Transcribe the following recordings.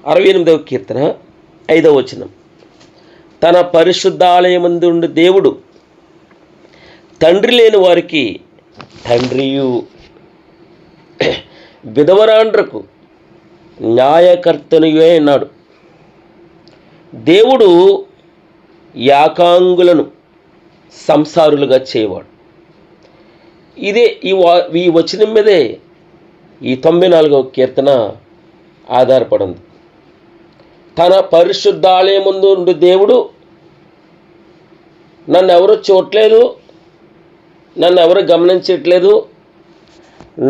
68వ కీర్తన 5వ వచనం. తన పరిశుద్ధాలయమందుండు దేవుడు తండ్రి లేని వారికి తండ్రియు, విధవరాండ్రకు న్యాయకర్తనియే అన్నాడు. దేవుడు యాకాంగులను సంసారులుగా చేయవాడు. ఇదే ఈ వచనం మీదే ఈ 94వ కీర్తన ఆధారపడింది. తన పరిశుద్ధాలయమందు ఉండు దేవుడు నన్ను ఎవరు చూడట్లేదు, నన్ను ఎవరు గమనించట్లేదు,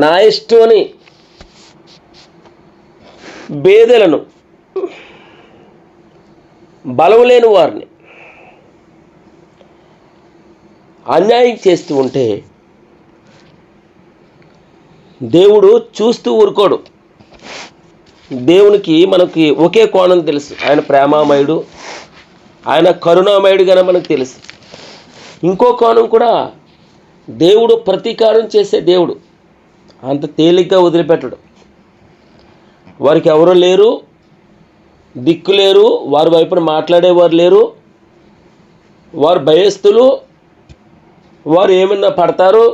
నా ఇష్టం అని బేదలను, బలం లేని వారిని అన్యాయం చేస్తూ ఉంటే దేవుడు చూస్తూ ఊరుకోడు. దేవునికి మనకి ఒకే కోణం తెలుసు. ఆయన ప్రేమామయుడు, ఆయన కరుణామయుడుగానే మనకు తెలుసు. ఇంకో కోణం కూడా, దేవుడు ప్రతీకారం చేసే దేవుడు. అంత తేలిగ్గా వదిలిపెట్టడు. వారికి ఎవరు లేరు, దిక్కు లేరు, వారి వైపున మాట్లాడేవారు లేరు, వారు భయస్థులు, వారు ఏమన్నా పడతారు,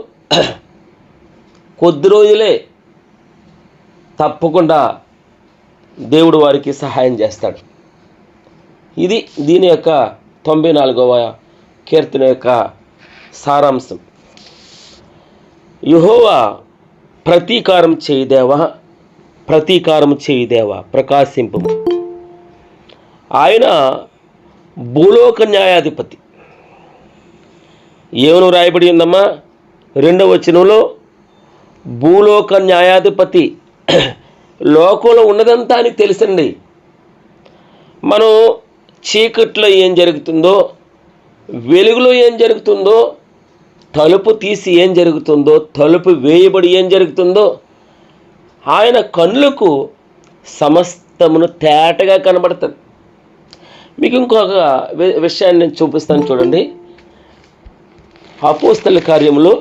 కొద్ది రోజులే, తప్పకుండా దేవుడు వారికి సహాయం చేస్తాడు. ఇది దీని యొక్క 94వ కీర్తన యొక్క సారాంశం. యెహోవా ప్రతీకారం చేయుదేవా, ప్రతీకారం చేయుదేవా, ప్రకాశింపు. ఆయన భూలోక న్యాయాధిపతి. ఏమను రాయబడి ఉందమ్మా? 2వ వచనంలో భూలోక న్యాయాధిపతి. లోకంలో ఉన్నదంతా ఆయనకు తెలుసండి. మనం చీకట్లో ఏం జరుగుతుందో, వెలుగులో ఏం జరుగుతుందో, తలుపు తీసి ఏం జరుగుతుందో, తలుపు వేయబడి ఏం జరుగుతుందో, ఆయన కన్నులకు సమస్తమును తేటగా కనబడుతుంది. మీకు ఇంకొక విషయాన్ని నేను చూపిస్తాను చూడండి. అపోస్తల కార్యములు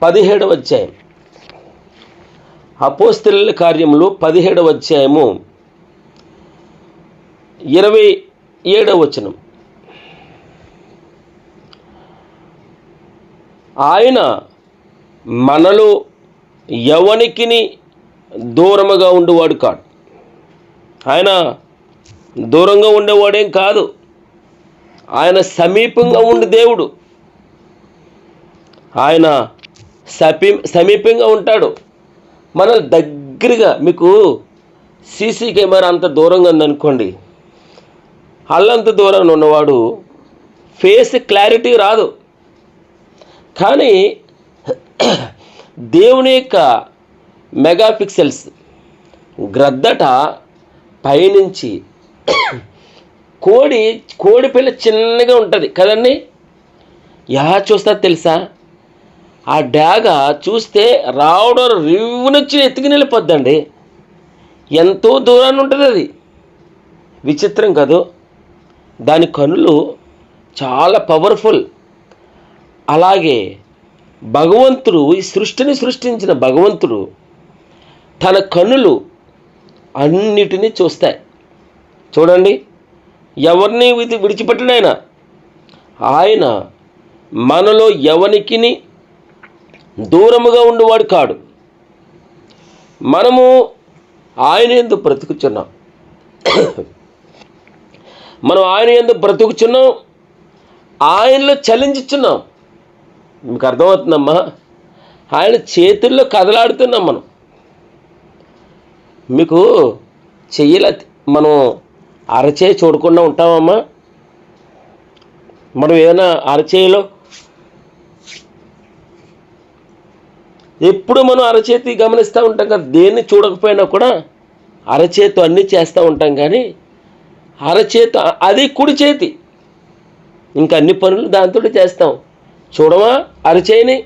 17వ అధ్యాయం. అపోస్తలుల కార్యములు 17వ అధ్యాయము 27వ వచనం. ఆయన మనలో ఎవనికిని దూరముగా ఉండేవాడు కాడు. ఆయన దూరంగా ఉండేవాడేం కాదు. ఆయన సమీపంగా ఉండే దేవుడు. ఆయన సమీపంగా ఉంటాడు. మన దగ్గరగా, మీకు సీసీ కెమెరా అంత దూరంగా ఉందనుకోండి, అల్లంత దూరంగా ఉన్నవాడు ఫేస్ క్లారిటీ రాదు. కానీ దేవుని యొక్క మెగాపిక్సెల్స్ గ్రద్దట పైనుంచి కోడి పిల్ల చిన్నగా ఉంటుంది కదండి, ఎలా చూస్తా తెలుసా? ఆ డాగ చూస్తే రావడం రివ్వునొచ్చి ఎత్తుకుని వెళ్ళిపోద్దండి. ఎంతో దూరాన్ని ఉంటుంది అది. విచిత్రం కాదు? దాని కనులు చాలా పవర్ఫుల్. అలాగే భగవంతుడు, ఈ సృష్టిని సృష్టించిన భగవంతుడు తన కన్నులు అన్నిటినీ చూస్తాయి. చూడండి, ఎవరిని విడిచిపెట్టడు ఆయన. ఆయన మనలో ఎవనికిని దూరముగా ఉండేవాడు కాడు. మనము ఆయన యందు బ్రతుకుచున్నాం. మనం ఆయన యందు బ్రతుకుచున్నాం, ఆయనలో చలించుచున్నాం. మీకు అర్థమవుతుందమ్మా? ఆయన చేతుల్లో కదలాడుతున్నాం మనం. మీకు చెయ్యల మనం అరచేయి చూడకుండా ఉంటామమ్మా? మనం ఏదైనా అరచేయిలో ఎప్పుడు మనం అరచేతి గమనిస్తూ ఉంటాం కదా. దేన్ని చూడకపోయినా కూడా అరచేతి అన్నీ చేస్తూ ఉంటాం. కానీ అరచేతి అది కుడి చేతి, ఇంకా అన్ని పనులు దాంతో చేస్తాం. చూడమా అరచేయిని?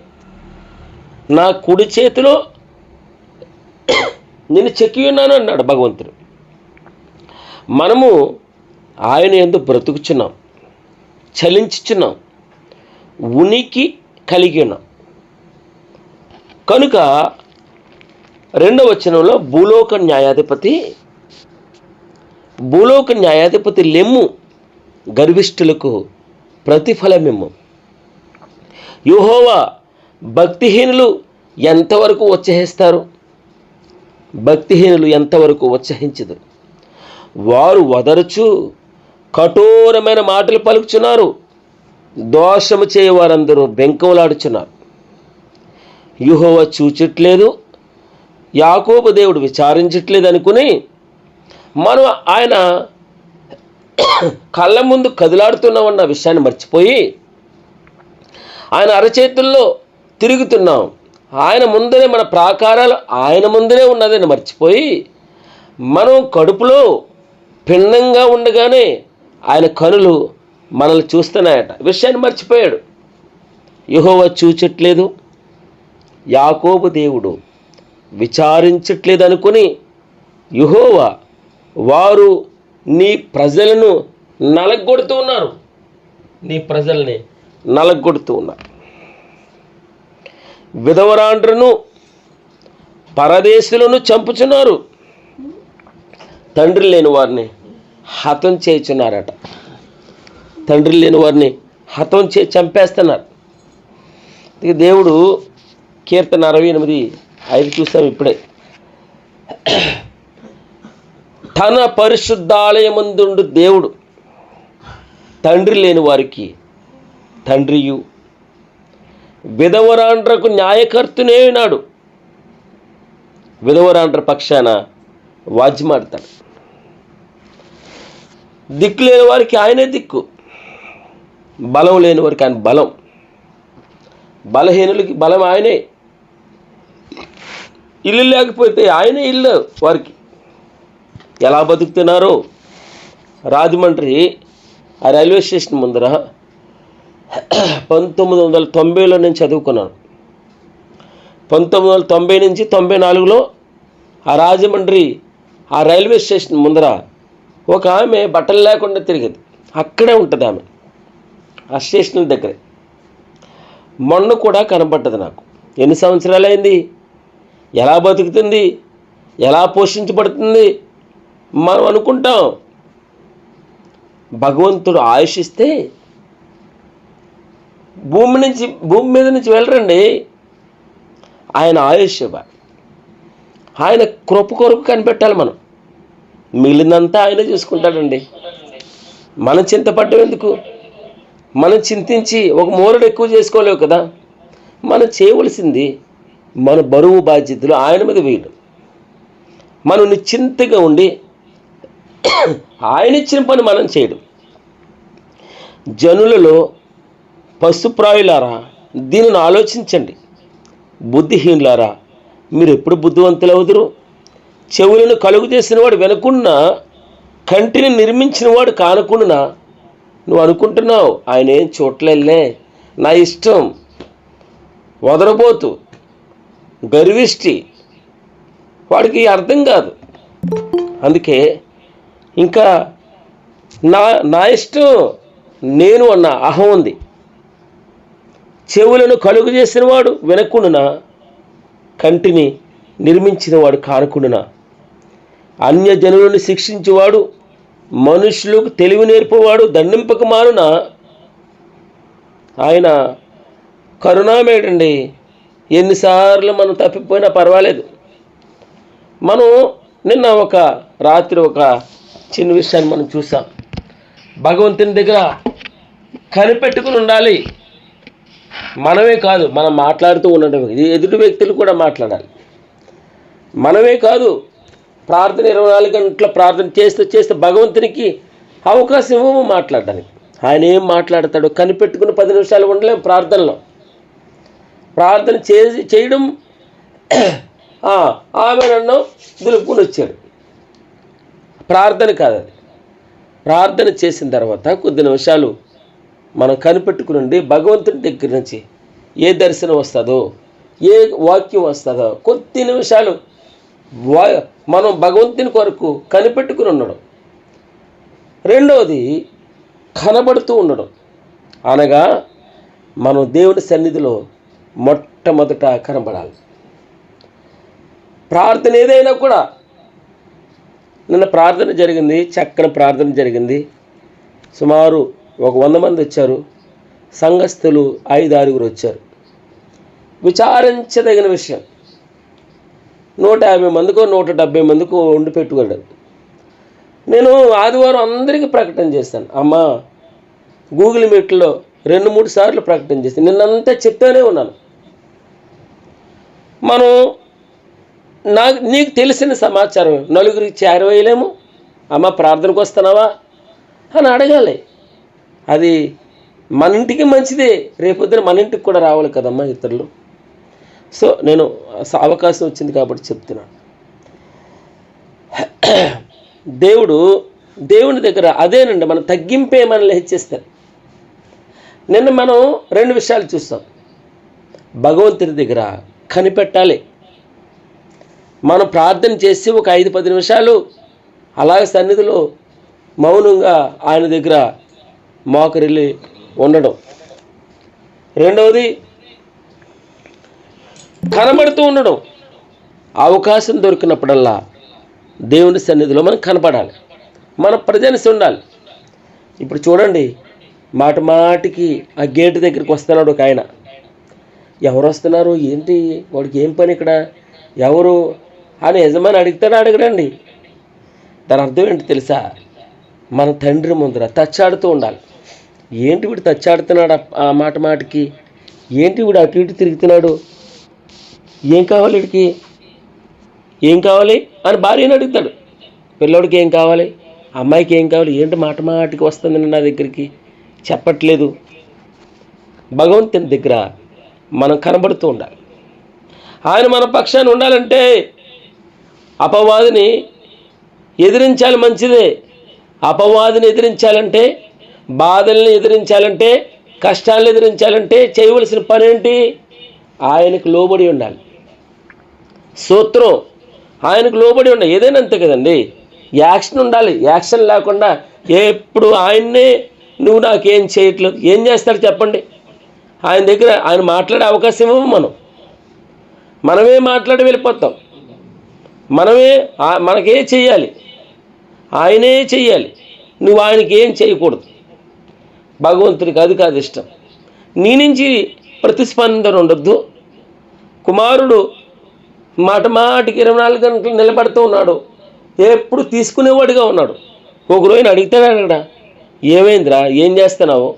నా కుడి చేతిలో నేను చెక్కి ఉన్నాను అన్నాడు భగవంతుడు. మనము ఆయన యందు బ్రతుకుచున్నాం, చలించుచున్నాం, ఉనికి కలిగి ఉన్నాం. కనుక 2వ వచనంలో భూలోక న్యాయాధిపతి లెమ్ము, గర్విష్ఠులకు ప్రతిఫలమిమ్ము. యెహోవా భక్తిహీనులు ఎంతవరకు ఉత్సహిస్తారు? భక్తిహీనులు ఎంతవరకు ఉత్సహించదు. వారు వదరుచు కఠోరమైన మాటలు పలుకుచున్నారు. దోషము చేయవారందరూ బెంకములాడుచున్నారు. యెహోవా చూచట్లేదు, యాకోబు దేవుడు విచారించట్లేదు అనుకుని మనం ఆయన కళ్ళ ముందు కదిలాడుతున్నామన్న విషయాన్ని మర్చిపోయి ఆయన అరచేతుల్లో తిరుగుతున్నాం. ఆయన ముందరే మన ప్రాకారాలు ఆయన ముందరే ఉన్నదని మర్చిపోయి మనం కడుపులో పిండంగా ఉండగానే ఆయన కనులు మనల్ని చూస్తున్నాయట. విషయాన్ని మర్చిపోయాడు. యెహోవా చూచట్లేదు, యాకోబు దేవుడు విచారించట్లేదు అనుకుని యెహోవా వారు నీ ప్రజలను నలగొడుతూ ఉన్నారు. విధవరాండ్రను పరదేశులను చంపుచున్నారు. తండ్రి లేని వారిని హతం చేయుచున్నారట. చంపేస్తున్నారు. దేవుడు కీర్తన 68:5 చూసాం ఇప్పుడే. తన పరిశుద్ధాలయమందుండు దేవుడు తండ్రి లేని వారికి తండ్రియు, విధవరాండ్రకు న్యాయకర్తనే నాడు. విధవరాండ్ర పక్షాన వాజ్యమాడతాడు. దిక్కు లేని వారికి ఆయనే దిక్కు, బలం లేని వారికి ఆయన బలం, బలహీనులకి బలం ఆయనే. ఇల్లు లేకపోతే ఆయనే ఇల్లు వారికి. ఎలా బతుకుతున్నారో రాజమండ్రి ఆ రైల్వే స్టేషన్ ముందర 1990లో నేను చదువుకున్నాను. 1990 నుంచి 94లో ఆ రాజమండ్రి ఆ రైల్వే స్టేషన్ ముందర ఒక ఆమె బట్టలు లేకుండా తిరిగేది. అక్కడే ఉంటుంది ఆమె, ఆ స్టేషన్ దగ్గరే. మొన్న కూడా కనబడ్డది నాకు. ఎన్ని సంవత్సరాలైంది, ఎలా బతుకుతుంది, ఎలా పోషించబడుతుంది. మనం అనుకుంటాం భగవంతుడు ఆయుషిస్తే భూమి మీద నుంచి వెళ్ళరండి. ఆయన ఆయుష్ ఇవ్వాలి, ఆయన కృప కొరకు కనిపెట్టాలి. మనం మిగిలినంతా ఆయన చూసుకుంటాడండి. మనం చింతపడ్డం ఎందుకు? మనం చింతించి ఒక మూరడు ఎక్కువ చేసుకోలేవు కదా. మనం చేయవలసింది మన బరువు బాధ్యతలు ఆయన మీద వేయడం. మనం నిశ్చింతగా ఉండి ఆయన ఇచ్చిన పని మనం చేయడం. జనులలో పశుప్రాయులారా దీనిని ఆలోచించండి. బుద్ధిహీనులారా మీరు ఎప్పుడు బుద్ధివంతులు అవుదురు? చెవులను కలుగు చేసిన వాడు వెనకున్న, కంటిని నిర్మించిన వాడు కానకుండా నువ్వు అనుకుంటున్నావు ఆయన ఏం చూడలేదులే, నా ఇష్టం, వదరబోతు, గర్విష్టి. వాడికి అర్థం కాదు. అందుకే ఇంకా నా ఇష్టం నేను అన్న అహం ఉంది. చెవులను కలుగు చేసిన వాడు వినకుండునా, కంటిని నిర్మించిన వాడు కానకుండునా, అన్యజనులను శిక్షించేవాడు, మనుషులకు తెలివి నేర్పేవాడు దండింపక మానున. ఆయన కరుణామయుడండి. ఎన్నిసార్లు మనం తప్పిపోయినా పర్వాలేదు. మనం నిన్న ఒక రాత్రి ఒక చిన్న విషయాన్ని మనం చూసాం. భగవంతుని దగ్గర కనిపెట్టుకుని ఉండాలి. మనమే కాదు, మనం మాట్లాడుతూ ఉండడం, ఎదుటి వ్యక్తులు కూడా మాట్లాడాలి. మనమే కాదు, ప్రార్థన 24 గంటల ప్రార్థన చేస్తూ భగవంతునికి అవకాశం ఇవ్వము మాట్లాడడానికి. ఆయన ఏం మాట్లాడతాడు కనిపెట్టుకుని 10 నిమిషాలు ఉండలేము ప్రార్థనలో. ప్రార్థన చేయడం ఆమె నన్ను దులుపుకుని వచ్చాడు. ప్రార్థన కాదు అది. ప్రార్థన చేసిన తర్వాత కొద్ది నిమిషాలు మనం కనిపెట్టుకుని భగవంతుని దగ్గర నుంచి ఏ దర్శనం వస్తుందో, ఏ వాక్యం వస్తుందో కొద్ది నిమిషాలు మనం భగవంతుని కొరకు కనిపెట్టుకుని ఉండడం. రెండవది కనబడుతూ ఉండడం. అనగా మనం దేవుని సన్నిధిలో మొట్టమొదట కనబడాలి. ప్రార్థన ఏదైనా కూడా. నిన్న ప్రార్థన జరిగింది, చక్కని ప్రార్థన జరిగింది. సుమారు ఒక 100 మంది వచ్చారు. సంఘస్థులు 5-6 వచ్చారు. విచారించదగిన విషయం, 150 మందికో 170 మందికో వండి పెట్టుకోండి. నేను ఆదివారం అందరికీ ప్రకటన చేశాను. అమ్మా, గూగుల్ మీట్లో 2-3 సార్లు ప్రకటన చేశాను. నిన్నంతా చెప్తానే ఉన్నాను. మనం నీకు తెలిసిన సమాచారం నలుగురికి చేరవేయలేము. అమ్మ, ప్రార్థనకు వస్తున్నావా అని అడగాలి. అది మన ఇంటికి మంచిదే, రేపొద్దున మన ఇంటికి కూడా రావాలి కదమ్మా ఇతరులు. సో నేను అవకాశం వచ్చింది కాబట్టి చెప్తున్నాను. దేవుని దగ్గర అదేనండి, మనం తగ్గింపే మనల్ని హెచ్చిస్తారు. నిన్న మనం 2 విషయాలు చూస్తాం. భగవంతుని దగ్గర కనిపెట్టాలి. మనం ప్రార్థన చేసి ఒక 5-10 నిమిషాలు అలాగే సన్నిధిలో మౌనంగా ఆయన దగ్గర మోకరిల్లి ఉండడం. రెండవది కనబడుతూ ఉండడం. అవకాశం దొరికినప్పుడల్లా దేవుని సన్నిధిలో మనం కనపడాలి, మన ప్రజెన్స్ ఉండాలి. ఇప్పుడు చూడండి, మాటికి ఆ గేటు దగ్గరికి వస్తున్నాడు ఒక ఆయన. ఎవరు వస్తున్నారు, ఏంటి, వాడికి ఏం పని ఇక్కడ, ఎవరు అని యజమాని అడగడండి. దాని అర్థం ఏంటి తెలుసా? మన తండ్రి ముందర తచ్చాడుతూ ఉండాలి. ఏంటి వీడు తచ్చాడుతున్నాడు ఆ మాటికి, ఏంటి వీడు అటు ఇటు తిరుగుతున్నాడు, ఏం కావాలి వీడికి, ఏం కావాలి అని భార్యని అడుగుతాడు. పిల్లోడికి ఏం కావాలి, అమ్మాయికి ఏం కావాలి, ఏంటి మాటికి వస్తుంది నా దగ్గరికి, చెప్పట్లేదు. భగవంతుని దగ్గర మనం కనబడుతూ ఉండాలి. ఆయన మన పక్షాన్ని ఉండాలంటే అపవాదిని ఎదిరించాలి, మంచిదే. అపవాదిని ఎదిరించాలంటే, బాధల్ని ఎదిరించాలంటే, కష్టాలను ఎదిరించాలంటే చేయవలసిన పని ఏంటి? ఆయనకు లోబడి ఉండాలి. సూత్రం ఆయనకు లోబడి ఉండాలి. ఏదైనా అంతే కదండి, యాక్షన్ ఉండాలి. యాక్షన్ లేకుండా ఎప్పుడు ఆయన్నే నువ్వు నాకేం చేయట్లేదు, ఏం చేస్తాడు చెప్పండి? ఆయన దగ్గర ఆయన మాట్లాడే అవకాశం ఇవ్వము. మనమే మాట్లాడి వెళ్ళిపోతాం. మనకే చెయ్యాలి, ఆయనే చెయ్యాలి. నువ్వు ఆయనకి ఏం చేయకూడదు. భగవంతుడికి అది కాదు ఇష్టం. నీ నుంచి ప్రతిస్పందన ఉండొద్దు. కుమారుడు మాటికి 24 గంటలు నిలబడుతూ ఉన్నాడు, ఎప్పుడు తీసుకునేవాడిగా ఉన్నాడు. ఒక రోజున అడుగుతాడా, ఏమైందిరా, ఏం చేస్తున్నావు,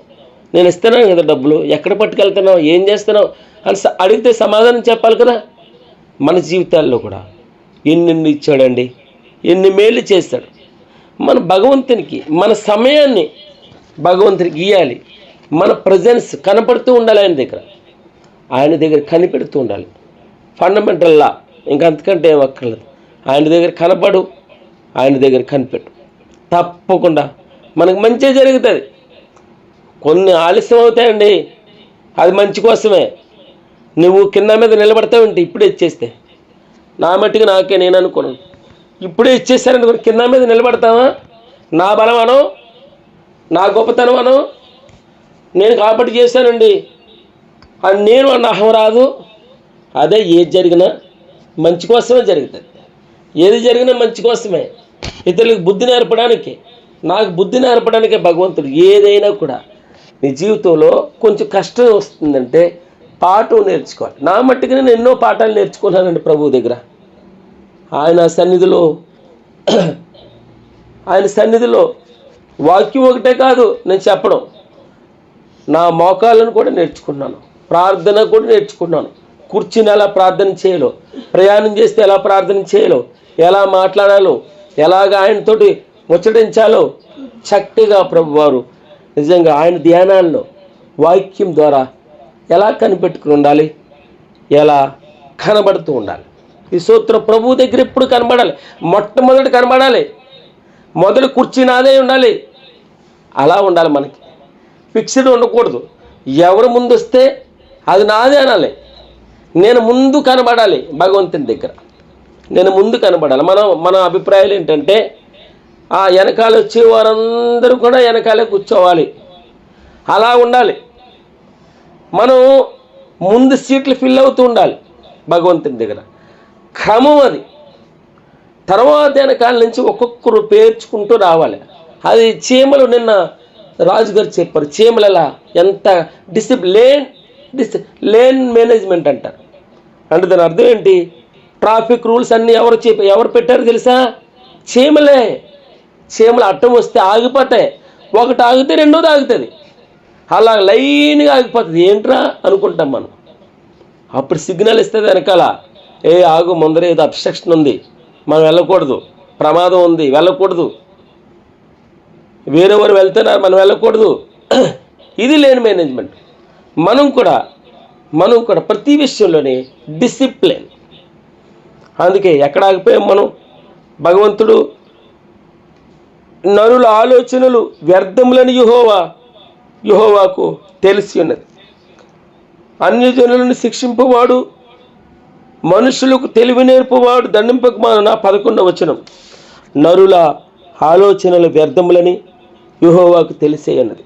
నేను ఇస్తున్నాను కదా డబ్బులు, ఎక్కడ పట్టుకెళ్తున్నావు, ఏం చేస్తున్నావు అని అడిగితే సమాధానం చెప్పాలి కదా. మన జీవితాల్లో కూడా ఎన్ని ఇచ్చాడండి, ఎన్ని మేలు చేస్తాడు. మన భగవంతునికి మన సమయాన్ని భగవంతునికి ఇవ్వాలి. మన ప్రజెన్స్ కనపడుతూ ఉండాలి. ఆయన దగ్గర కనిపెడుతూ ఉండాలి. ఫండమెంటల్లా, ఇంకంతకంటే ఏం అక్కర్లేదు. ఆయన దగ్గర కనపడు, ఆయన దగ్గర కనిపెట్టు, తప్పకుండా మనకు మంచి జరుగుతుంది. కొన్ని ఆలస్యం అవుతాయండి, అది మంచి కోసమే. నువ్వు కింద మీద నిలబడతావంటే ఇప్పుడే ఇచ్చేస్తే, నా మట్టికి నాకే నేను అనుకున్నాను, ఇప్పుడే ఇచ్చేసాననుకో కింద మీద నిలబడతావా? నా బలం అనో, నా గొప్పతనం అనో, నేను కాబట్టి చేశానండి అని నేను అన్న అహం రాదు. అదే ఏది జరిగినా మంచి కోసమే జరుగుతుంది. ఏది జరిగినా మంచి కోసమే, ఇతరులకు బుద్ధి నేర్పడానికి, నాకు బుద్ధి నేర్పడానికే భగవంతుడు. ఏదైనా కూడా నీ జీవితంలో కొంచెం కష్టం వస్తుందంటే పాఠం నేర్చుకోవాలి. నా మట్టుకు నేను ఎన్నో పాఠాలు నేర్చుకున్నానండి ప్రభువు దగ్గర. ఆయన సన్నిధిలో వాక్యం ఒకటే కాదు నేను చెప్పడం, నా మోకాళ్ళను కూడా నేర్చుకున్నాను, ప్రార్థన కూడా నేర్చుకున్నాను. కూర్చుని ఎలా ప్రార్థన చేయాలో, ప్రయాణం చేస్తే ఎలా ప్రార్థన చేయాలో, ఎలా మాట్లాడాలో, ఎలాగ ఆయనతోటి ముచ్చటించాలో చక్కగా ప్రభువారు నిజంగా ఆయన ధ్యానాల్లో వాక్యం ద్వారా ఎలా కనిపెట్టుకుని ఉండాలి, ఎలా కనబడుతూ ఉండాలి. ఈ సూత్రం ప్రభువు దగ్గర ఎప్పుడు కనబడాలి, మొట్టమొదటి కనబడాలి. మొదటి కుర్చీ నాదే ఉండాలి, అలా ఉండాలి. మనకి ఫిక్స్డ్ ఉండకూడదు. ఎవరు ముందు వస్తే అది నాదే అనాలి. నేను ముందు కనబడాలి భగవంతుని దగ్గర, నేను ముందు కనబడాలి. మన అభిప్రాయాలు ఏంటంటే ఆ వెనకాల వచ్చే వారందరూ కూడా వెనకాలే కూర్చోవాలి, అలా ఉండాలి. మనం ముందు సీట్లు ఫిల్ అవుతూ ఉండాలి భగవంతుని దగ్గర. క్రమం అది. తర్వాత వెనకాల నుంచి ఒక్కొక్కరు పేర్చుకుంటూ రావాలి. అది చీమలు నిన్న రాజుగారు చెప్పారు, చీమలు ఎలా ఎంత లేన్ మేనేజ్మెంట్ అంటారు. అంటే దాని అర్థం ఏంటి? ట్రాఫిక్ రూల్స్ అన్నీ ఎవరు పెట్టారు తెలుసా? చీమలే. చీమలు అడ్డం వస్తే ఆగిపోతాయి, ఒకటి ఆగితే రెండోది ఆగుతుంది, అలా లైన్గా ఆగిపోతుంది. ఏంట్రా అనుకుంటాం మనం. అప్పుడు సిగ్నల్ ఇస్తుంది వెనకాల, ఆగు, ముందర ఏదో అబ్స్ట్రక్షన్ ఉంది, మనం వెళ్ళకూడదు, ప్రమాదం ఉంది, వెళ్ళకూడదు, వేరెవరు వెళ్తున్నారు, మనం వెళ్ళకూడదు. ఇది లేని మేనేజ్మెంట్. మనం కూడా ప్రతి విషయంలోనే డిసిప్లిన్. అందుకే ఎక్కడ ఆగిపోయాం మనం? భగవంతుడు నరుల ఆలోచనలు వ్యర్థములని యెహోవాకు తెలిసి ఉన్నది. అన్యజనులను శిక్షింపువాడు, మనుషులకు తెలివి నేర్పువాడు దండింపకమాను. 11వ వచనం. నరుల ఆలోచనలు వ్యర్థములని యెహోవాకు తెలిసే ఉన్నది.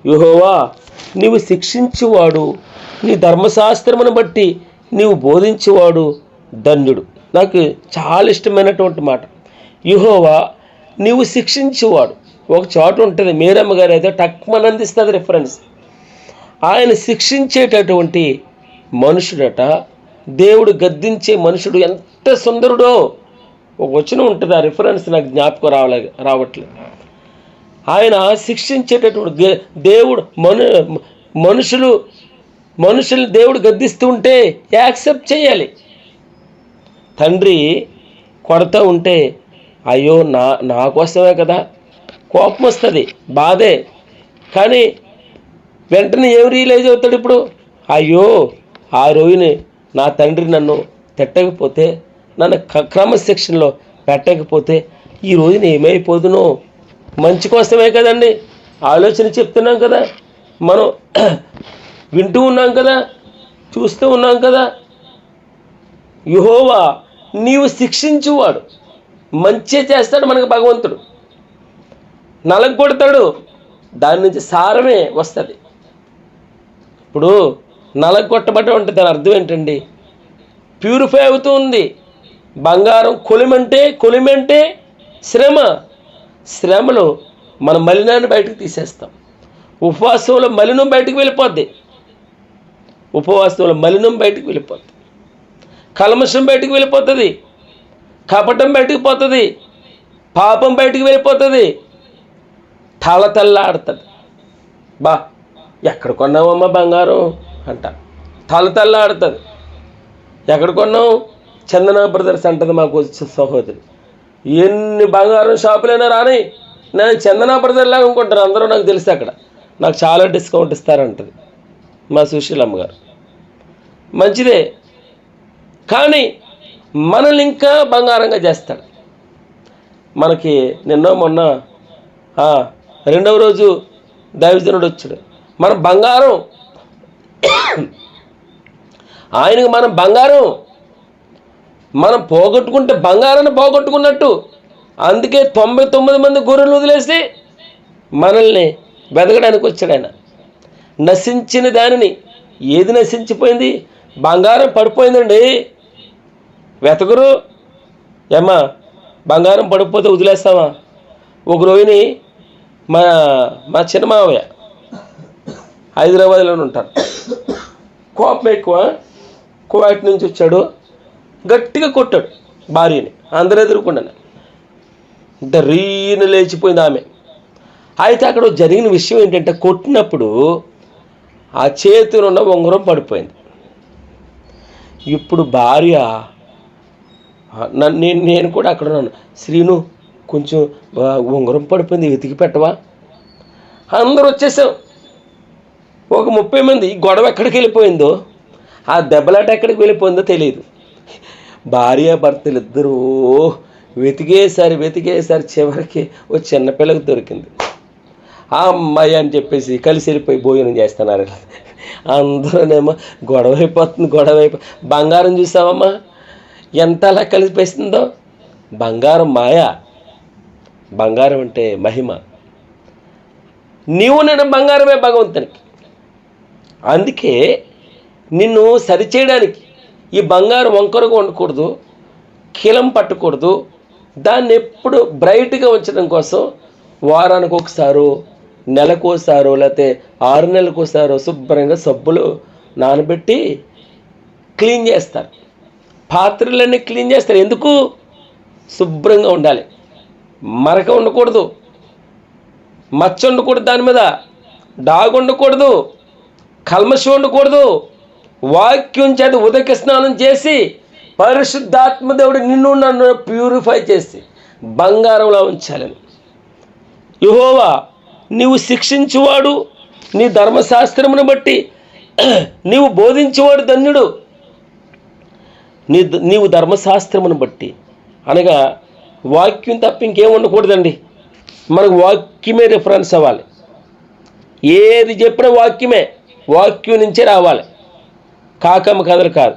యెహోవా, నీవు శిక్షించువాడు, నీ ధర్మశాస్త్రమును బట్టి నీవు బోధించువాడు ధన్యుడు. నాకు చాలా ఇష్టమైనటువంటి మాట. యెహోవా నీవు శిక్షించువాడు. ఒక చోట ఉంటుంది, మేరమ్మ గారు అయితే టక్మని అందిస్తుంది రిఫరెన్స్. ఆయన శిక్షించేటటువంటి మనుషుడట. దేవుడు గద్దించే మనుషుడు ఎంత సుందరుడో. ఒక వచనం ఉంటుంది, ఆ రిఫరెన్స్ నాకు జ్ఞాపకం రావట్లేదు. ఆయన శిక్షించేటటువంటి దేవుడు. మనుషులు దేవుడు గద్దిస్తూ ఉంటే యాక్సెప్ట్ చేయాలి. తండ్రి కొడతా ఉంటే, అయ్యో నా కోసమే కదా, కోపం వస్తుంది, బాధే. కానీ వెంటనే ఏం రియలైజ్ అవుతాడు ఇప్పుడు? అయ్యో, ఆ రోజుని నా తండ్రి నన్ను తిట్టకపోతే, నన్ను క్రమశిక్షణలో పెట్టకపోతే ఈ రోజున ఏమైపోదునో. మంచి కోసమే కదండి ఆలోచన చెప్తున్నాం కదా, మనం వింటూ ఉన్నాం కదా, చూస్తూ ఉన్నాం కదా. యెహోవా నీవు శిక్షించువాడు. మంచి చేస్తాడు మనకు భగవంతుడు. నలగొడతాడు, దాని నుంచి సారమే వస్తుంది. ఇప్పుడు నలగొట్టబడ్డం అంటే దాని అర్థం ఏంటండి? ప్యూరిఫై అవుతూ ఉంది. బంగారం కొలిమంటే శ్రమలో మన మలినాన్ని బయటకు తీసేస్తాం. ఉపవాసంలో మలినం బయటకు వెళ్ళిపోద్ది. కల్మషం బయటకు వెళ్ళిపోతుంది, కపటం బయటకు పోతుంది, పాపం బయటకు వెళ్ళిపోతుంది, తలతల్లాడుతుంది. ఎక్కడ కొన్నావమ్మా బంగారం అంట, తలతల్లాడుతుంది. ఎక్కడ కొన్నావు? చందన బ్రదర్స్ అంటది మాకు సహోదరి. ఎన్ని బంగారం షాపులైనా రాని, నేను చందన బ్రదర్ లాగా అనుకుంటాను అందరూ. నాకు తెలిసి అక్కడ నాకు చాలా డిస్కౌంట్ ఇస్తారంటది మా సుశీలమ్మ గారు. మంచిదే, కానీ మనల్ని ఇంకా బంగారంగా చేస్తాడు. మనకి మొన్న 2వ రోజు దైవజనుడు వచ్చాడు. మన బంగారం ఆయనకు మనం బంగారం, మనం పోగొట్టుకుంటే బంగారాన్ని పోగొట్టుకున్నట్టు. అందుకే 99 మంది గొర్రెలు వదిలేసి మనల్ని వెతకడానికి వచ్చాడు ఆయన. నశించిన దానిని, ఏది నశించిపోయింది? బంగారం పడిపోయిందండి, వెతకరు. ఏమ్మా, బంగారం పడిపోతే వదిలేస్తామా? ఒక రోజుని మా చిన్న మావయ్య హైదరాబాద్లోనే ఉంటారు. కోపం ఎక్కువ, కువైట్ నుంచి వచ్చాడు. గట్టిగా కొట్టాడు భార్యని, అందరూ ఎదుర్కొన్నాను. రీన లేచిపోయింది ఆమె. అయితే అక్కడ జరిగిన విషయం ఏంటంటే, కొట్టినప్పుడు ఆ చేతిలో ఉన్న ఉంగరం పడిపోయింది. ఇప్పుడు భార్య నేను కూడా అక్కడ ఉన్నాను. శ్రీను, కొంచెం ఉంగరం పడిపోయింది, వెతికి పెట్టవా? అందరూ వచ్చేసాం, ఒక 30 మంది. ఈ గొడవ ఎక్కడికి వెళ్ళిపోయిందో, ఆ దెబ్బలాట ఎక్కడికి వెళ్ళిపోయిందో తెలియదు. భార్య భర్తలు ఇద్దరూ వెతికేసారి చివరికి ఓ చిన్నపిల్లకి దొరికింది. ఆ అమ్మాయి అని చెప్పేసి కలిసి వెళ్ళిపోయి భోజనం చేస్తున్నారు. అందరూనేమో గొడవ అయిపోతుంది. బంగారం చూసావమ్మా ఎంత అలా కలిసిపోతుందో. బంగారం మాయ, బంగారం అంటే మహిమ. నీవు నేను బంగారమే భగవంతునికి. అందుకే నిన్ను సరిచేయడానికి, ఈ బంగారం వంకరగా ఉండకూడదు, కీలం పట్టకూడదు. దాన్ని ఎప్పుడు బ్రైట్గా ఉంచడం కోసం వారానికి ఒకసారో, నెలకోసారో, లేకపోతే 6 నెలలకోసారో శుభ్రంగా సబ్బులు నానబెట్టి క్లీన్ చేస్తారు. పాత్రలన్నీ క్లీన్ చేస్తారు. ఎందుకు? శుభ్రంగా ఉండాలి. మరక ఉండకూడదు, మచ్చ ఉండకూడదు, దాని మీద డాగు ఉండకూడదు, కల్మషం ఉండకూడదు. వాక్యం చేత ఉదక స్నానం చేసి పరిశుద్ధాత్మ దేవుడు నిన్ను నన్ను ప్యూరిఫై చేసి బంగారంలా ఉంచాలని. యెహోవా నీవు శిక్షించువాడు, నీ ధర్మశాస్త్రమును బట్టి నీవు బోధించేవాడు ధన్యుడు. నీవు ధర్మశాస్త్రమును బట్టి అనగా వాక్యం తప్ప ఇంకేం ఉండకూడదండి. మనకు వాక్యమే రిఫరెన్స్ అవ్వాలి. ఏది చెప్పినా వాక్యమే, వాక్యం నుంచే రావాలి, కాకమ్మ కథలు కాదు.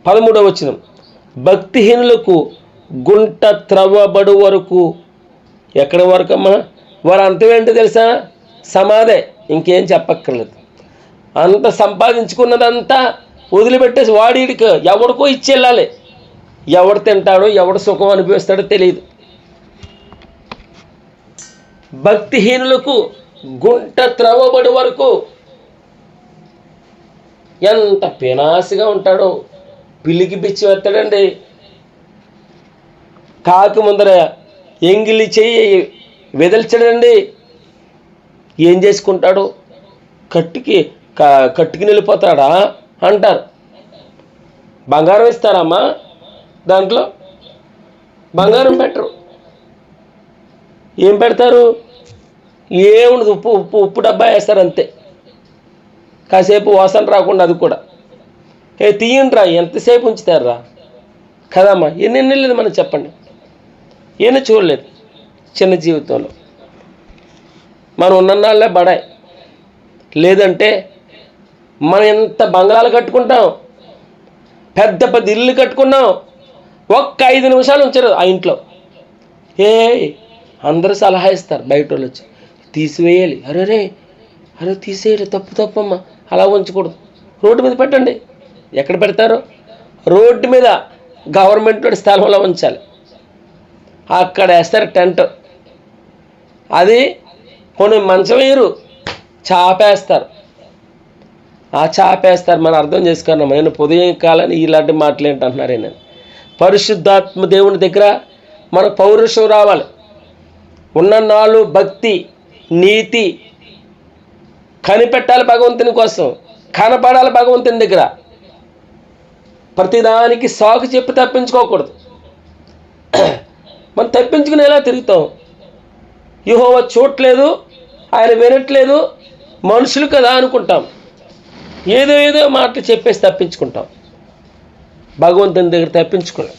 13వ వచనం, భక్తిహీనులకు గుంట త్రవ్వబడు వరకు. ఎక్కడి వరకమ్మా? వారు అంతం ఏంటో తెలుసా? సమాధే, ఇంకేం చెప్పక్కర్లేదు. అంత సంపాదించుకున్నదంతా వదిలిపెట్టేసి వాడికి ఎవడికో ఇచ్చి వెళ్ళాలి. ఎవడు తింటాడో, ఎవడు సుఖం అనిపిస్తాడో తెలియదు. భక్తిహీనులకు గుంట త్రవ్వబడి వరకు. ఎంత పినాసిగా ఉంటాడో, పిల్లికి పిచ్చి వెత్తాడండి. కాకి ముందర ఎంగిలి చెయ్యి వెదల్చడండి. ఏం చేసుకుంటాడు? కట్టుకి నిలిపోతాడా అంటారు. బంగారం ఇస్తారమ్మా, దాంట్లో బంగారం పెట్టరు. ఏం పెడతారు? ఏముండదు, ఉప్పు డబ్బా వేస్తారు అంతే. కాసేపు వాసన రాకుండా అది కూడా. తీయండి రా, ఎంతసేపు ఉంచుతారా కదమ్మా? ఎన్ని లేదు మనం చెప్పండి. ఏమీ చూడలేదు చిన్న జీవితంలో. మనం ఉన్ననాళ్ళే బడాయి. లేదంటే మనం ఎంత బంగాళాలు కట్టుకుంటాం, పెద్ద పెద్ద ఇల్లు కట్టుకున్నాం, ఒక్క 5 నిమిషాలు ఉంచారు ఆ ఇంట్లో. అందరూ సలహా ఇస్తారు బయట వాళ్ళు వచ్చి, తీసివేయాలి. అరే తీసేయాలి, తప్పమ్మా, అలా ఉంచకూడదు, రోడ్డు మీద పెట్టండి. ఎక్కడ పెడతారు? రోడ్డు మీద గవర్నమెంట్ స్థలంలో ఉంచాలి. అక్కడ వేస్తారు టెంట్. అది కొన్ని మంచం వేయరు, చాపేస్తారు. ఆ చాపేస్తారు. మనం అర్థం చేసుకున్నాం. నేను ఉదయం కాలని ఇలాంటి మాటలు ఏంటంటున్నారే. నేను పరిశుద్ధాత్మ దేవుని దగ్గర మన పౌరుషం రావాలి. ఉన్న నాళ్ళు భక్తి, నీతి కనిపెట్టాలి భగవంతుని కోసం, కనపడాలి భగవంతుని దగ్గర. ప్రతిదానికి సాకు చెప్పి తప్పించుకోకూడదు. మనం తప్పించుకుని ఎలా తిరుగుతాం? యెహోవా చూడట్లేదు, ఆయన వినట్లేదు, మనుషులు కదా అనుకుంటాం. ఏదో మాటలు చెప్పేసి తప్పించుకుంటాం. భగవంతుని దగ్గర తప్పించుకోలేం.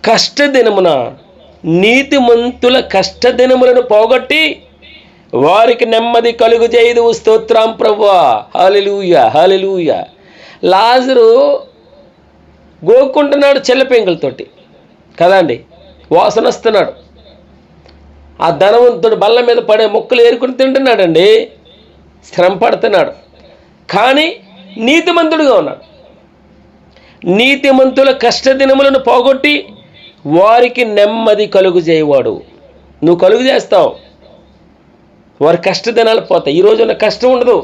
కష్టదినమున నీతిమంతుల కష్టదినములను పోగొట్టి వారికి నెమ్మది కలుగు చేయదు. స్తోత్రం ప్రభువా, హల్లెలూయా హల్లెలూయా. లాజరు గోక్కుంటున్నాడు చెల్లపెంకులతోటి కదండి, వాసన వస్తున్నాడు. ఆ ధనవంతుడు బల్ల మీద పడే ముక్కలు ఏరుకుని తింటున్నాడండి, శ్రమ పడుతున్నాడు. కానీ నీతిమంతుడుగా ఉన్నాడు. నీతిమంతుల కష్టదినములను పోగొట్టి వారికి నెమ్మది కలుగు చేయవాడు. నువ్వు కలుగు చేస్తావు, వారి కష్టదినాలు పోతాయి. ఈరోజు ఉన్న కష్టం ఉండదు.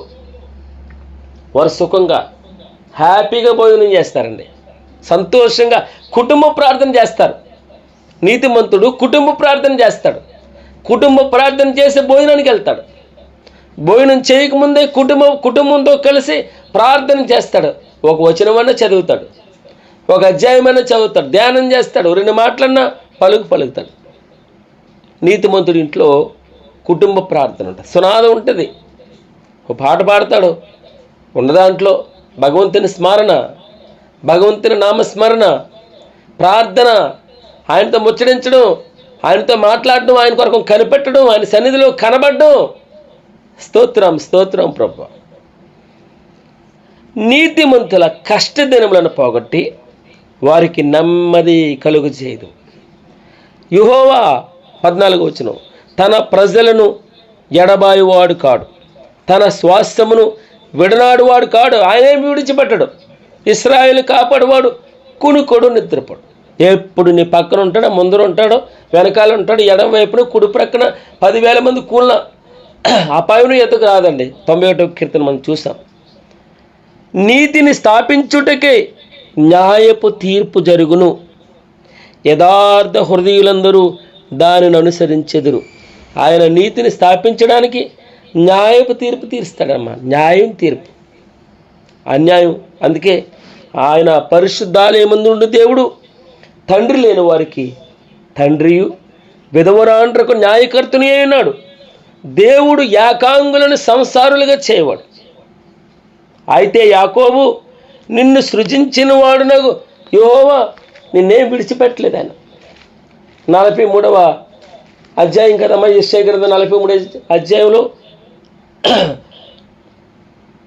వారు సుఖంగా హ్యాపీగా భోజనం చేస్తారండి, సంతోషంగా కుటుంబ ప్రార్థన చేస్తారు. నీతిమంతుడు కుటుంబ ప్రార్థన చేస్తాడు. కుటుంబ ప్రార్థన చేసి భోజనానికి వెళ్తాడు. భోజనం చేయకముందే కుటుంబంతో కలిసి ప్రార్థన చేస్తాడు. ఒక వచనమన్నా చదువుతాడు, ఒక అధ్యాయమైనా చదువుతాడు, ధ్యానం చేస్తాడు, 2 మాటలన్నా పలుకుతాడు. నీతిమంతుడి ఇంట్లో కుటుంబ ప్రార్థన ఉంటుంది, సునాదం ఉంటుంది, ఒక పాట పాడతాడు. ఉన్న దాంట్లో భగవంతుని స్మరణ, భగవంతుని నామస్మరణ, ప్రార్థన, ఆయనతో ముచ్చడించడం, ఆయనతో మాట్లాడడం, ఆయన కొరకు కనిపెట్టడం, ఆయన సన్నిధిలో కనబడడం. స్తోత్రం స్తోత్రం ప్రభువా. నీతిమంతుల కష్టదినములను పోగొట్టి వారికి నెమ్మది కలుగు చేయదు. యెహోవా 14వ వచనం, తన ప్రజలను ఎడబాయువాడు కాడు, తన స్వాస్థ్యమును విడనాడువాడు కాడు. ఆయనేమి విడిచిపెట్టడు. ఇశ్రాయేలు కాపాడువాడు కునుకొడు నిద్రపడు. ఎప్పుడు నీ పక్కన ఉంటాడో, ముందర ఉంటాడో, వెనకాల ఉంటాడు, ఎడమ వైపున కుడి ప్రక్కన 10,000 మంది కూలిన అపాయం ఎదుగు రాదండి. 91వ కీర్తన మనం చూసాం. నీతిని స్థాపించుటకే న్యాయపు తీర్పు జరుగును, యథార్థ హృదయులందరూ దానిని అనుసరించెదరు. ఆయన నీతిని స్థాపించడానికి న్యాయపు తీర్పు తీరుస్తాడమ్మా. న్యాయం, తీర్పు, అన్యాయం. అందుకే ఆయన పరిశుద్ధాలయమందుండు దేవుడు, తండ్రి లేని వారికి తండ్రియు, విధవరాండ్రకు న్యాయకర్తని అయినాడు. దేవుడు ఏకాంగులను సంసారులుగా చేయవాడు. అయితే యాకోబు, నిన్ను సృజించిన వాడునగు యెహోవా నిన్నేం విడిచిపెట్టలేదు. ఆయన 43వ అధ్యాయం కదమ్మా, యెషయా గ్రంథం 43వ అధ్యాయంలో,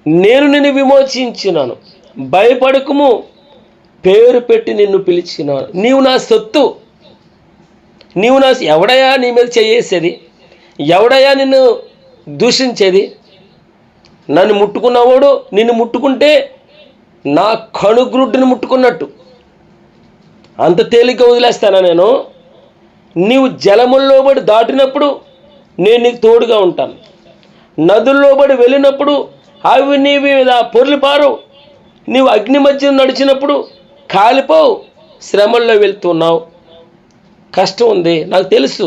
నేను నిన్ను విమోచించినాను, భయపడకుము, పేరు పెట్టి నిన్ను పిలిచినాను. నీవు నా సొత్తు, నీవు నా. ఎవడయా నీ మీద చేయేసేది? ఎవడయా నిన్ను దూషించేది? నన్ను ముట్టుకున్నవాడు నిన్ను ముట్టుకుంటే నా కనుగ్రుడ్డుని ముట్టుకున్నట్టు అంత తేలిక వదిలేస్తానా నేను? నీవు జలముల్లోబడి దాటినప్పుడు నేను నీకు తోడుగా ఉంటాను. నదుల్లోబడి వెళ్ళినప్పుడు అవి నీ మీద పొర్లిపారు. నీవు అగ్ని మధ్య నడిచినప్పుడు కాలిపోవు. శ్రమల్లో వెళ్తున్నావు, కష్టం ఉంది, నాకు తెలుసు,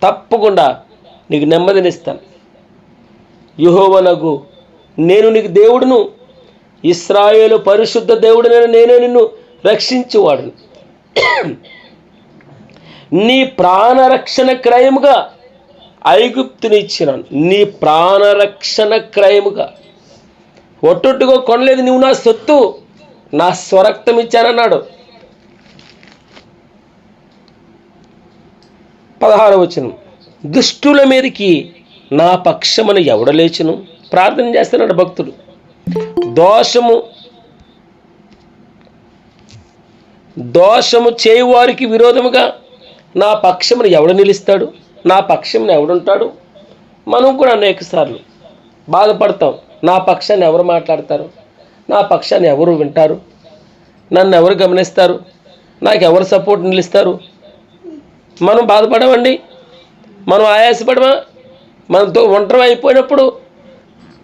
తప్పకుండా నీకు నెమ్మదినిస్తాను. యెహోవానగు నేను నీకు దేవుడును, ఇశ్రాయేలు పరిశుద్ధ దేవుడినైన నేనే నిన్ను రక్షించువాడును. నీ ప్రాణరక్షణ క్రయముగా ఐగుప్తుని ఇచ్చినాను. నీ ప్రాణరక్షణ క్రయముగా, ఒట్టొట్టుగా కొనలేదు, నువ్వు నా సొత్తు, నా స్వరక్తం ఇచ్చానన్నాడు. 16వ వచనం, దుష్టుల మీదకి నా పక్షమున ఎవడ లేచును? ప్రార్థన చేస్తున్నాడు భక్తుడు. దోషము చేయువారికి విరోధముగా నా పక్షమున ఎవడు నిలుస్తాడు? నా పక్షమున ఎవడుంటాడు? మనం కూడా అనేక సార్లు బాధపడతాం. నా పక్షాన్ని ఎవరు మాట్లాడతారు? నా పక్షాన్ని ఎవరు వింటారు? నన్ను ఎవరు గమనిస్తారు? నాకు ఎవరు సపోర్ట్ నిలుస్తారు? మనం బాధపడమండి, మనం ఆయాసపడమా? మనతో ఒంటరి అయిపోయినప్పుడు,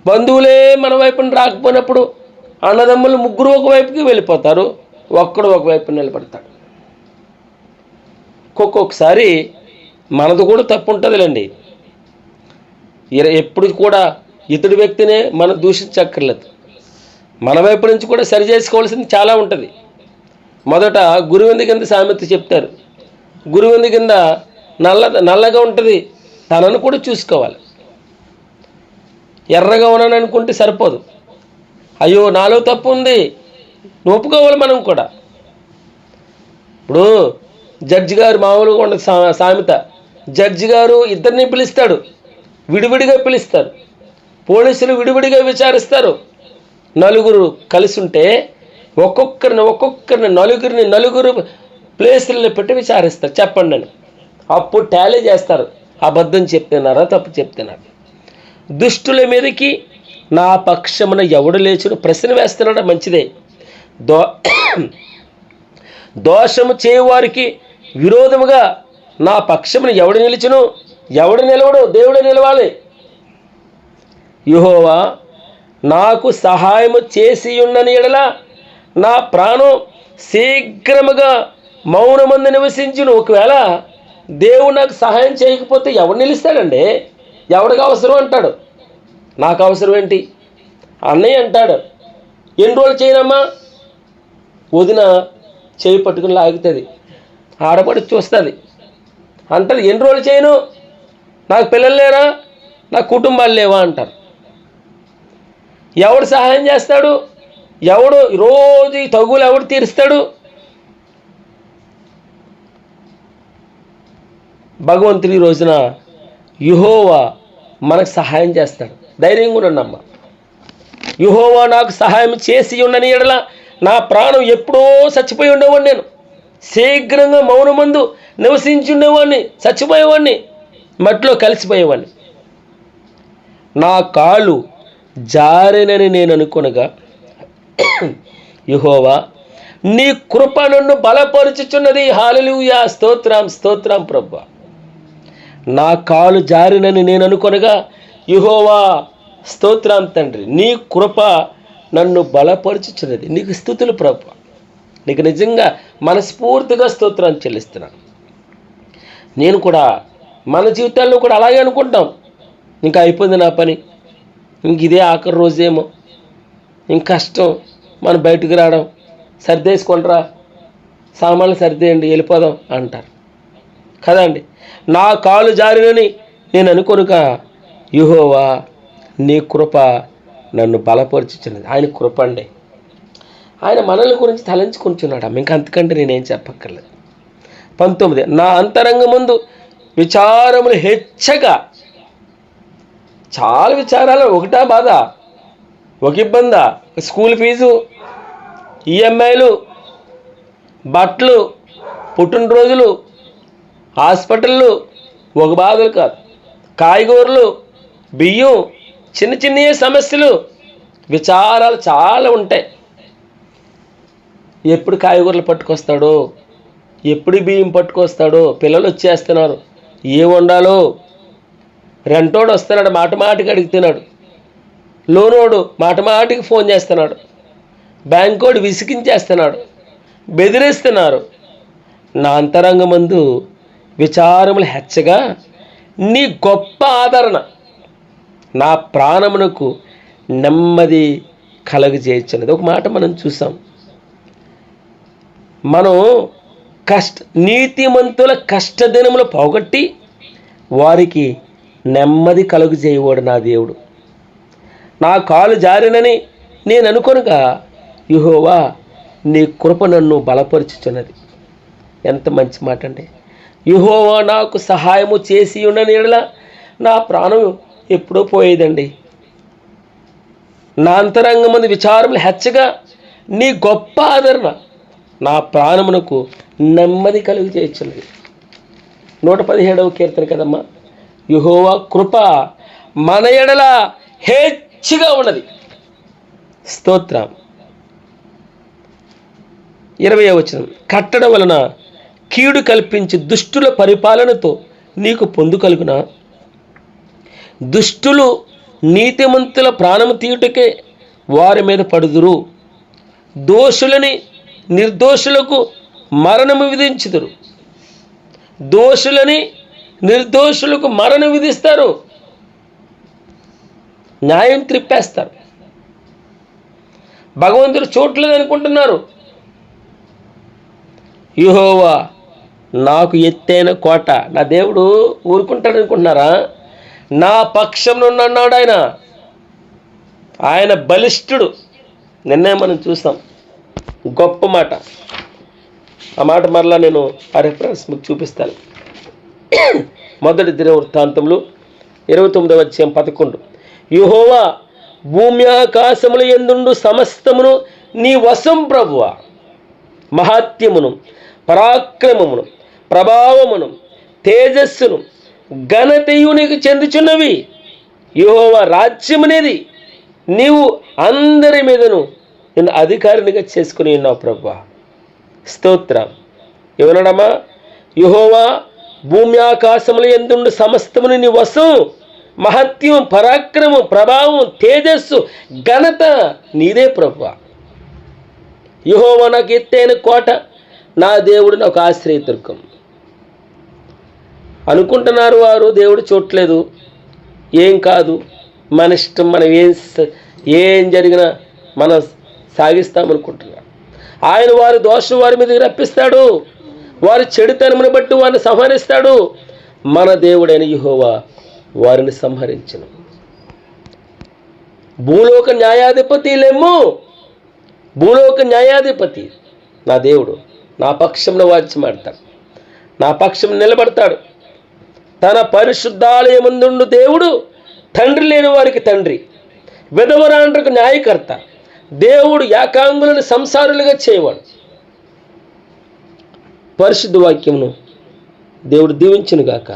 బంధువులే మన వైపున రాకపోయినప్పుడు, అన్నదమ్ములు ముగ్గురు ఒకవైపుకి వెళ్ళిపోతారు, ఒక్కడు ఒకవైపు నిలబడతాడు. ఒక్కొక్కసారి మనది కూడా తప్పు ఉంటుందిలేండి. ఎప్పుడు కూడా ఇతడి వ్యక్తినే మనం దూషించక్కర్లేదు. మన వైపు నుంచి కూడా సరి చేసుకోవాల్సింది చాలా ఉంటుంది. మొదట గురువింద కింద సామెత చెప్తారు. గురువింద కింద నల్లగా ఉంటుంది, తనను కూడా చూసుకోవాలి. ఎర్రగా ఉన్నాను అనుకుంటే సరిపోదు. అయ్యో నాలో తప్పు ఉంది, ఒప్పుకోవాలి మనం కూడా. ఇప్పుడు జడ్జి గారు మామూలుగా ఉండదు సామెత. జడ్జి గారు ఇద్దరిని పిలుస్తాడు, విడివిడిగా పిలుస్తారు. పోలీసులు విడివిడిగా విచారిస్తారు. నలుగురు కలిసి ఉంటే ఒక్కొక్కరిని నలుగురు ప్లేసులను పెట్టి విచారిస్తారు. చెప్పండి అని. అప్పుడు టాలీ చేస్తారు, అబద్ధం చెప్తున్నారా, తప్పు చెప్తున్నారు. దుష్టుల మీదకి నా పక్షమున ఎవడు లేచును? ప్రశ్న వేస్తున్నాడు, మంచిదే. దోషము చేయువారికి విరోధముగా నా పక్షమున ఎవడు నిలుచును? ఎవడు నిలవడు? దేవుడు నిలవాలి. యెహోవా నాకు సహాయము చేసి ఉన్నని ఎడల నా ప్రాణం శీఘ్రముగా మౌనమందు నివసించును. ఒకవేళ దేవుడు నాకు సహాయం చేయకపోతే ఎవడు నిలుస్తాడండి? ఎవడికి అవసరం అంటాడు? నాకు అవసరం ఏంటి? అన్నయ్య అంటాడు, ఎన్ని రోజులు చేయనమ్మా? వదిన చేయి పట్టుకుని లాగుతుంది, ఆడపడి చూస్తుంది, అంటది ఎన్ని రోజులు చేయను? నాకు పిల్లలు లేరా? నాకు కుటుంబాలు లేవా అంటారు. ఎవడు సహాయం చేస్తాడు? ఎవడు రోజు ఈ తగులు ఎవడు తీరుస్తాడు? భగవంతుడి రోజున యెహోవా మనకు సహాయం చేస్తాడు. ధైర్యంగా ఉండమ్మా. యెహోవా నాకు సహాయం చేసి ఉండని ఎడల నా ప్రాణం ఎప్పుడో చచ్చిపోయి ఉండేవాడిని. నేను శీఘ్రంగా మౌనమందు నివసించి ఉండేవాడిని, చచ్చిపోయేవాడిని, మట్టిలో కలిసిపోయేవాడిని. నా కాళ్ళు జారినని నేను అనుకొనగా యెహోవా నీ కృప నన్ను బలపరుచుచున్నది. హల్లెలూయా, స్తోత్రం స్తోత్రం ప్రభువా. నా కాలు జారినని నేను అనుకొనగా యెహోవా స్తోత్రం తండ్రి, నీ కృప నన్ను బలపరుచుచున్నది. నీకు స్తుతులు ప్రభువా. నీకు నిజంగా మనస్ఫూర్తిగా స్తోత్రం చెల్లిస్తున్నాను. నేను కూడా మన జీవితాల్లో కూడా అలాగే అనుకుంటాం, ఇంకా అయిపోయింది నా పని, ఇంక ఇదే ఆఖరి రోజేమో, ఇంక కష్టం మనం బయటకు రావడం, సర్దేసుకుంటారా, సామాన్లు సర్దేయండి వెళ్ళిపోదాం అంటారు కదండి. నా కాలు జారినని నేను అనుకొనుక యెహోవా నీ కృప నన్ను బలపరుచుచున్నది. ఆయన కృప అండి. ఆయన మనల్ని గురించి తలంచుకుంటున్నాడు. ఇంక అంతకంటే నేనేం చెప్పక్కర్లేదు. 19 నా అంతరంగమందు విచారములు హెచ్చగా. చాలా విచారాలు, ఒకటా బాధ, ఒక ఇబ్బందా, స్కూల్ ఫీజు, ఈఎంఐలు, బట్టలు, పుట్టినరోజులు, హాస్పిటళ్ళు, ఒక బాధలు కాదు, కాయగూరలు, బియ్యం, చిన్న చిన్న సమస్యలు, విచారాలు చాలా ఉంటాయి. ఎప్పుడు కాయగూరలు పట్టుకొస్తాడో, ఎప్పుడు బియ్యం పట్టుకొస్తాడో, పిల్లలు వచ్చేస్తున్నారు, ఏం వండాలో, రెంటోడు వస్తున్నాడు, మాట మాటికి అడుగుతున్నాడు, లోనోడు మాట మాటికి ఫోన్ చేస్తున్నాడు, బ్యాంకోడు విసిగించేస్తున్నాడు, బెదిరిస్తున్నారు. నా అంతరంగమందు విచారములు హెచ్చగా నీ గొప్ప ఆదరణ నా ప్రాణమునకు నెమ్మది కలుగజేయుచున్నది. ఒక మాట మనం చూసాం, మనం నీతిమంతుల కష్టదినములు పోగొట్టి వారికి నెమ్మది కలుగజేయవాడు నా దేవుడు. నా కాలు జారినని నేను అనుకొనగా యెహోవా నీ కృప నన్ను బలపరుచుచున్నది. ఎంత మంచి మాట అండి. యెహోవా నాకు సహాయము చేసి ఉండని యెడల నా ప్రాణం ఎప్పుడో పోయేదండి. నా అంతరంగమందు విచారములు హెచ్చగా నీ గొప్ప ఆదరణ నా ప్రాణమునకు నెమ్మది కలుగు చేయొచ్చున్నది. 117వ కీర్తన కదమ్మా. యెహోవా కృప మన ఎడల హెచ్చుగా ఉన్నది. స్తోత్రం. 20వ వచనం కట్టడం వలన కీడు కల్పించి దుష్టుల పరిపాలనతో నీకు పొందు కలుగునా. దుష్టులు నీతిమంతుల ప్రాణము తీయుటకే వారి మీద పడుదురు. దోషులని నిర్దోషులకు మరణము విధించుదురు. దోషులని నిర్దోషులకు మరణం విధిస్తారు, న్యాయం త్రిప్పేస్తారు. భగవంతుడు చూడలేదు అనుకుంటున్నారు. యెహోవా నాకు ఎత్తైన కోట. నా దేవుడు ఊరుకుంటాడు అనుకుంటున్నారా? నా పక్షంలో ఉన్నాడు ఆయన. ఆయన బలిష్ఠుడు. నిన్నే మనం చూసాం, గొప్ప మాట. ఆ మాట మరలా నేను రిఫరెన్స్ మీకు చూపిస్తాను. 1 దినవృత్తాంతములు 29వ అధ్యాయం 11 యెహోవా భూమి ఆకాశముల యందుండు సమస్తమును నీ వశం ప్రభువా. మహాత్యమును పరాక్రమమును ప్రభావమును తేజస్సును ఘనతయు నీకు చెందుచున్నవి. యెహోవా రాజ్యమనేది నీవు అందరి మీదను నేను అధికారినిగా చేసుకుని ఉన్నావు ప్రభువా. స్తోత్రం. ఏమన్నాడమ్మా? యెహోవా భూమి ఆకాశముల యందుండు సమస్తమును నీ వశం, మహత్యం పరాక్రమం ప్రభావం తేజస్సు ఘనత నీదే ప్రభువా. యెహోవా నాకు ఎత్తైన కోట, నా దేవుడు నాకు ఆశ్రయదుర్గం. అనుకుంటున్నారు వారు దేవుడు చూడలేదు, ఏం కాదు, మన ఇష్టం, మనం ఏం జరిగినా మనం సాగిస్తామనుకుంటున్నాడు. ఆయన వారి దోషం వారి మీద రప్పిస్తాడు, వారి చెడుతనమును బట్టి వారిని సంహరిస్తాడు. మన దేవుడైన యెహోవా వారిని సంహరించును. భూలోక న్యాయాధిపతి లెమ్ము. భూలోక న్యాయాధిపతి నా దేవుడు నా పక్షంలో వాచ్యమాడతాడు, నా పక్షం నిలబడతాడు. తన పరిశుద్ధాలయమందుండు దేవుడు తండ్రి లేని వారికి తండ్రి, విధవరాండ్రకు న్యాయకర్త. దేవుడు ఏకాంగులను సంసారులుగా చేయవాడు. పరిశుద్ధ వాక్యమును దేవుడు దీవించునుగాక.